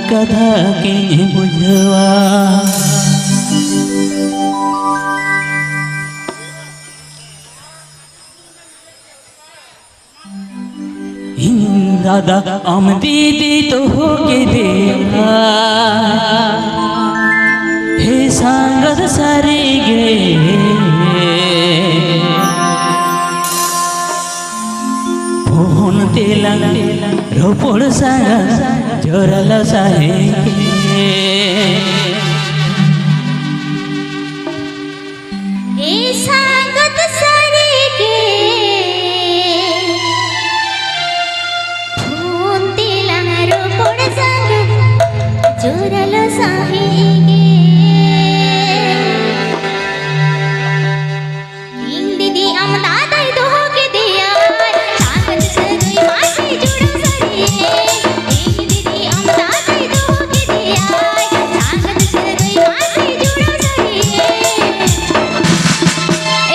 कथा के बुझवा दादा आम दीदी तो हो के दिया हे संगत सारे गे फोन तेला रोपड़ सागा जोरल साहेके ए सांगत सारेके फोन तेला रोपड़ सागा जोरल साहेके इंदिदी अमदादाई दोके दिया सांगत सगई मासे जुड़ो सरिये इंदिदी अमदादाई दोके दिया सांगत सगई मासे जुड़ो सरिये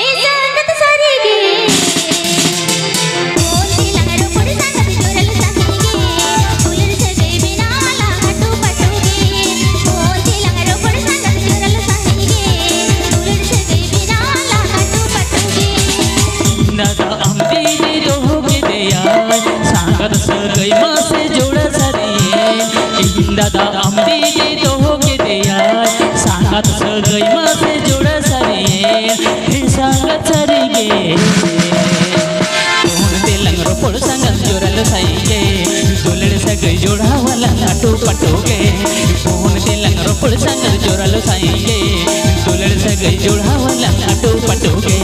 ए सांगत सरिगे फोन तेला रोपड़ सांगत जोरल साहेगे फुलर सगई बिना वाला हटू पटूगे फोन तेला रोपड़ सांगत जोरल साहेगे फुलर सगई बिना वाला हटू पटूगे दादा अमदी दोगे दिया सांगत सगई मासे जोड़ सरिये दादा अमदी दोगे दिया सांगत सगई मासे जोड़ सरिये सांगत सरिगे फोन तेलंग रोपड़ सांगत जोरल साइगे दुलड़ सगई जोड़ा वाला लाटू पटोगे फोन तेलंग रोपड़ सांगत जोरल साइगे दुलड़ सगई जोड़ा वाला लाटू पटोगे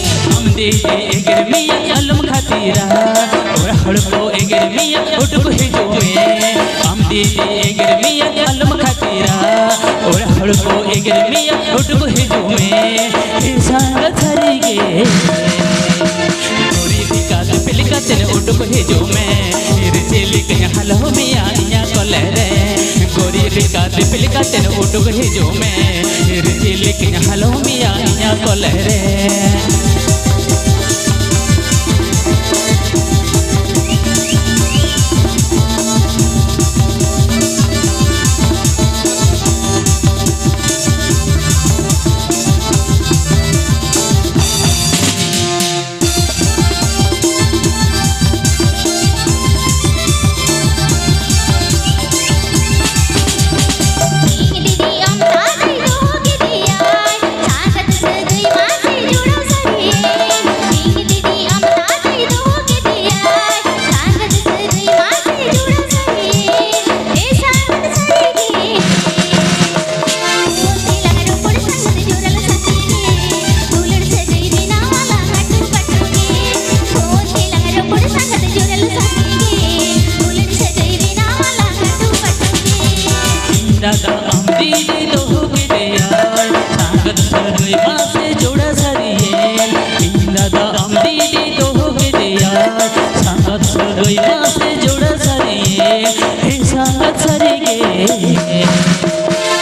एगर मिया अलम खातीरा और हड़को एगर मिया उठब हिजो में हम दीदी एगर मिया अलम खातीरा और हड़को एगर मिया उठब हिजो में सांगत सरिगे गोरी दिका पिलका तेन उठब हिजो में चेली कहीं हलो मिया इया कोले रे गोरी दिका पिलका तेन उठब हिजो में चेली कहीं हलो मिया इया कोले रे दादा अमदी दोगे दिया सांगत सगई मासे जोड़ सरिये दादा अमदी दोगे दिया सांगत सगई मासे जोड़ सरिये सांगत सरिगे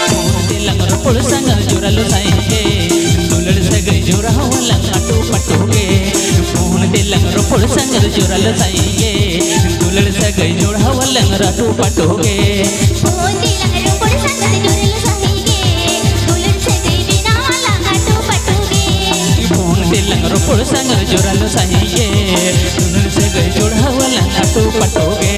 फोन तेलंग रोपड़ सांगत जोरल साइगे दुलड़ सगई जोड़ा वाला लाटू पटोगे फोन तेलंग रोपड़ सांगत जोरल साइगे दुलड़ सगई जोड़ा वाला लाटू पटोगे रोपड़ सांगत जोरल साइगे दुलड़ सगई जोड़ा वाला लाटू पटोगे